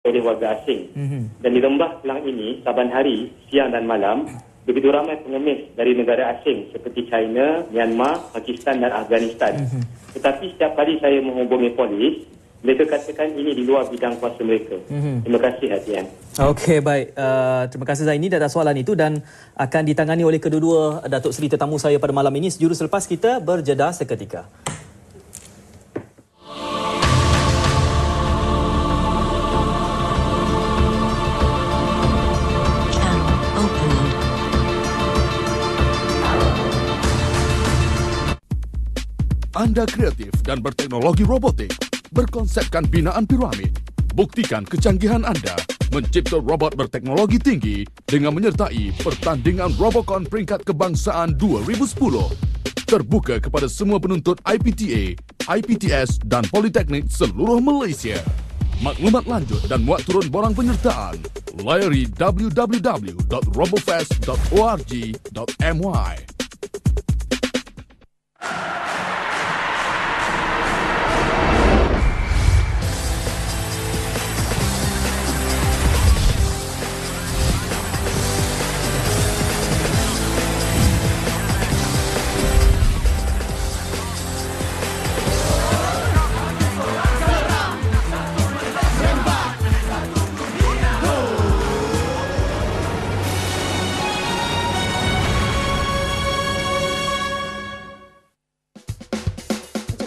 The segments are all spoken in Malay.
oleh warga asing. Dan di Lembah Kelang ini, saban hari, siang dan malam, begitu ramai pengemis dari negara asing seperti China, Myanmar, Pakistan dan Afghanistan. Tetapi setiap kali saya menghubungi polis, mereka katakan ini di luar bidang kuasa mereka. Terima kasih, Hadian. Okey, baik. Terima kasih Zaini atas soalan itu dan akan ditangani oleh kedua-dua Datuk Seri tetamu saya pada malam ini. Sejurus selepas kita berjeda seketika. Anda kreatif dan berteknologi robotik, berkonsepkan binaan piramid. Buktikan kecanggihan anda mencipta robot berteknologi tinggi dengan menyertai pertandingan Robocon peringkat kebangsaan 2010. Terbuka kepada semua penuntut IPTA, IPTS dan Politeknik seluruh Malaysia. Maklumat lanjut dan muat turun borang penyertaan, layari www.robofest.org.my.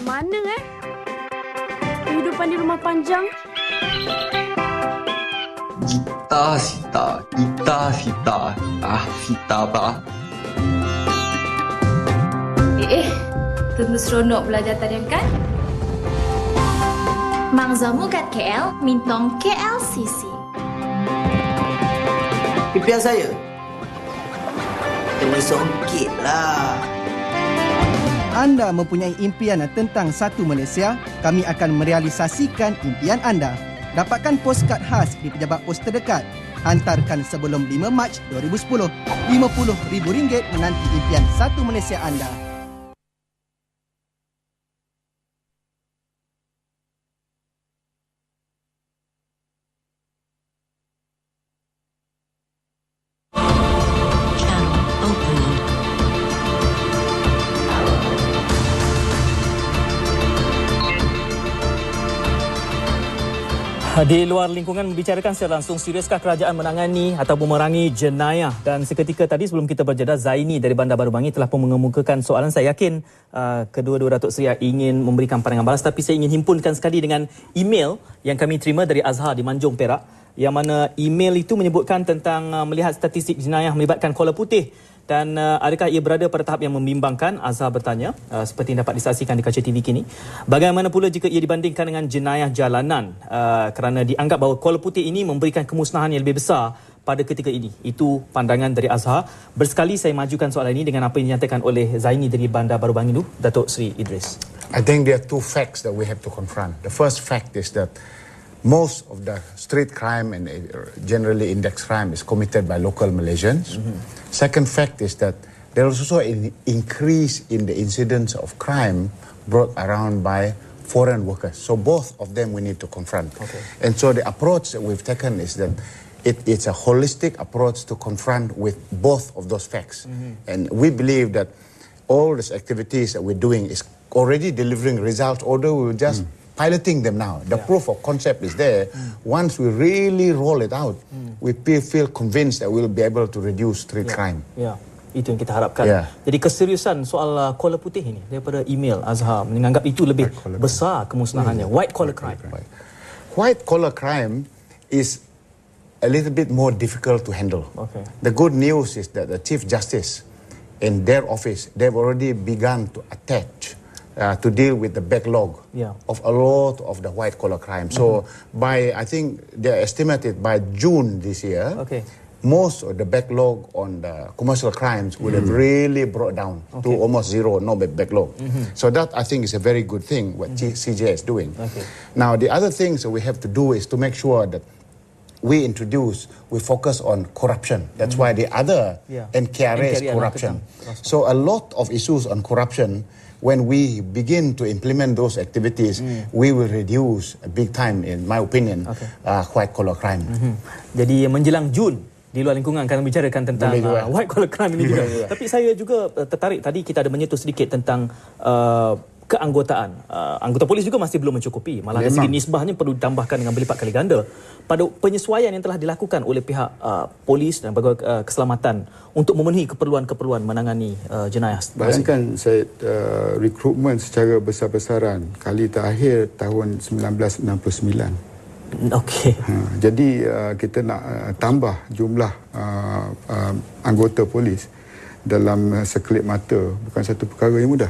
Mana kehidupan di rumah panjang? Sita apa? Tentu seronok belajar tarian kan? Mang Zamu kat KL, Mintong KLCC. Impian saya kena songkit lah. Anda mempunyai impian tentang satu Malaysia, kami akan merealisasikan impian anda. Dapatkan postcard khas di pejabat pos terdekat. Hantarkan sebelum 5 Mac 2010. RM50,000 menanti impian satu Malaysia anda. Di luar lingkungan membicarakan secara langsung, seriuskah kerajaan menangani atau memerangi jenayah? Dan seketika tadi sebelum kita berjeda, Zaini dari Bandar Baru Bangi telah pun mengemukakan soalan. Saya yakin kedua-dua Datuk Seri ingin memberikan pandangan balas, tapi saya ingin himpunkan sekali dengan email yang kami terima dari Azhar di Manjung, Perak, yang mana email itu menyebutkan tentang melihat statistik jenayah melibatkan kola putih. Dan adakah ia berada pada tahap yang membimbangkan? Azhar bertanya, seperti yang dapat disaksikan di kaca TV kini. Bagaimana pula jika ia dibandingkan dengan jenayah jalanan? Kerana dianggap bahawa kola putih ini memberikan kemusnahan yang lebih besar pada ketika ini. Itu pandangan dari Azhar. Bersekali saya majukan soalan ini dengan apa yang dinyatakan oleh Zaini dari Bandar Baru Bangi dulu, Datuk Seri Idris. I think there are two facts that we have to confront. The first fact is that most of the street crime and generally index crime is committed by local Malaysians. Second fact is that there is also an increase in the incidence of crime brought around by foreign workers. So both of them we need to confront. And so the approach that we've taken is that it's a holistic approach to confront with both of those facts. And we believe that all these activities that we're doing is already delivering results, although we're just piloting them now. The proof of concept is there. Once we really roll it out, we feel convinced that we'll be able to reduce street crime. Itu yang kita harapkan. Jadi keseriusan soal kola putih ini daripada email Azhar menganggap itu lebih besar kemusnahannya. White collar crime. White collar crime is a little bit more difficult to handle. The good news is that the Chief Justice in their office, they've already begun to attach to deal with the backlog of a lot of the white collar crime. So by, I think they're estimated by June this year, most of the backlog on the commercial crimes will have really brought down to almost zero, no backlog. So that I think is a very good thing what CJ is doing. Now the other things that we have to do is to make sure that we focus on corruption. That's why the other NKRA is corruption. So a lot of issues on corruption when we begin to implement those activities, we will reduce big time, in my opinion, white collar crime. Jadi menjelang Jun, di luar lingkungan akan bicarakan tentang white collar crime ini juga. Tapi saya juga tertarik, tadi kita ada menyentuh sedikit tentang keanggotaan. Anggota polis juga masih belum mencukupi. Malah dari segi nisbahnya perlu ditambahkan dengan berlipat kali ganda. Pada penyesuaian yang telah dilakukan oleh pihak polis dan pegawai keselamatan untuk memenuhi keperluan-keperluan menangani jenayah. Bayangkan saya rekrutmen secara besar-besaran kali terakhir tahun 1969. Okey. Jadi kita nak tambah jumlah anggota polis dalam sekelip mata bukan satu perkara yang mudah.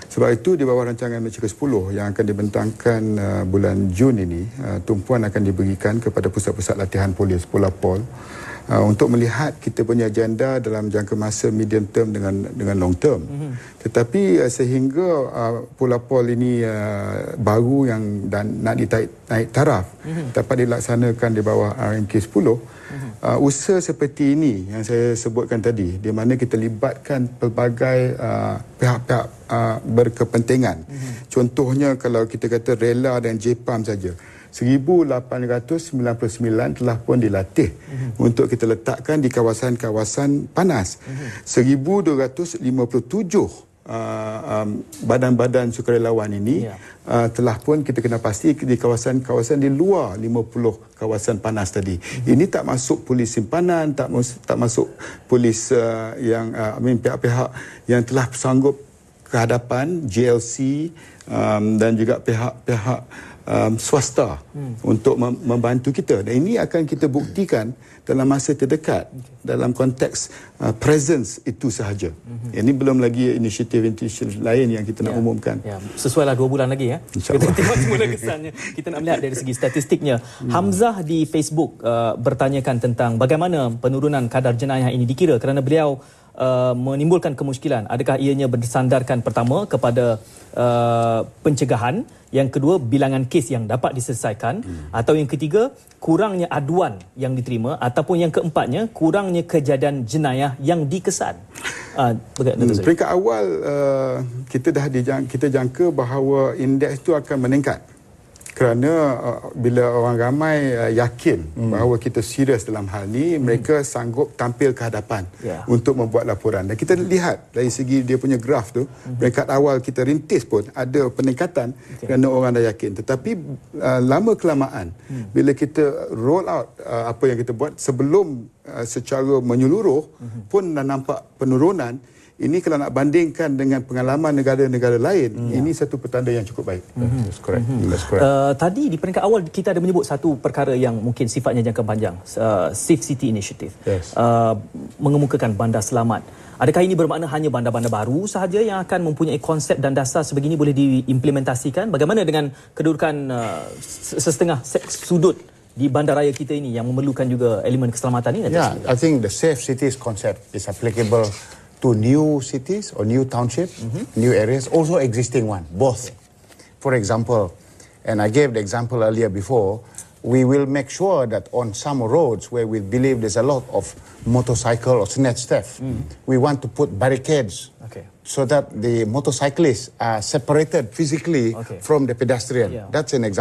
Sebab itu di bawah rancangan Malaysia ke-10 yang akan dibentangkan bulan Jun ini, tumpuan akan diberikan kepada pusat-pusat latihan polis, Polapol, untuk melihat kita punya agenda dalam jangka masa medium term dengan long term. Tetapi sehingga Polapol ini baru yang dan nak naik taraf dapat dilaksanakan di bawah RMK 10, usaha seperti ini yang saya sebutkan tadi, di mana kita libatkan pelbagai pihak-pihak berkepentingan. Contohnya kalau kita kata Rela dan JPAM saja, 1899 telah pun dilatih untuk kita letakkan di kawasan-kawasan panas. 1257 badan-badan sukarelawan ini telah pun kita kena pasti di kawasan-kawasan di luar 50 kawasan panas tadi. Ini tak masuk polis simpanan, tak masuk polis yang pihak-pihak yang telah sanggup ke hadapan, JLC dan juga pihak-pihak swasta untuk membantu kita. Dan ini akan kita buktikan dalam masa terdekat dalam konteks presence itu sahaja. Ini belum lagi inisiatif lain yang kita nak umumkan. Sesuailah 2 bulan lagi ya. Kita tengok semula kesannya. Kita nak melihat dari segi statistiknya. Hamzah di Facebook bertanyakan tentang bagaimana penurunan kadar jenayah ini dikira kerana beliau menimbulkan kemusykilan. Adakah ianya bersandarkan pertama kepada pencegahan, yang kedua bilangan kes yang dapat diselesaikan, atau yang ketiga kurangnya aduan yang diterima, ataupun yang keempatnya kurangnya kejadian jenayah yang dikesan. Peringkat awal kita jangka bahawa indeks itu akan meningkat kerana bila orang ramai yakin bahawa kita serius dalam hal ini, mereka sanggup tampil ke hadapan untuk membuat laporan. Dan kita lihat dari segi dia punya graf tu, peringkat awal kita rintis pun ada peningkatan kerana orang dah yakin. Tetapi lama kelamaan bila kita roll out apa yang kita buat sebelum secara menyeluruh pun dah nampak penurunan. Ini kalau nak bandingkan dengan pengalaman negara-negara lain, ini satu petanda yang cukup baik. That's correct. That's correct. Tadi di peringkat awal kita ada menyebut satu perkara yang mungkin sifatnya jangka panjang, Safe City Initiative. Mengemukakan bandar selamat. Adakah ini bermakna hanya bandar-bandar baru sahaja yang akan mempunyai konsep dan dasar sebegini boleh diimplementasikan? Bagaimana dengan kedudukan setengah sudut di bandaraya kita ini yang memerlukan juga elemen keselamatan ini? I think the Safe Cities concept is applicable to new cities or new township, new areas, also existing one, both. For example, and I gave the example earlier before, we will make sure that on some roads where we believe there's a lot of motorcycle or snatch theft, we want to put barricades so that the motorcyclists are separated physically from the pedestrian. That's an example.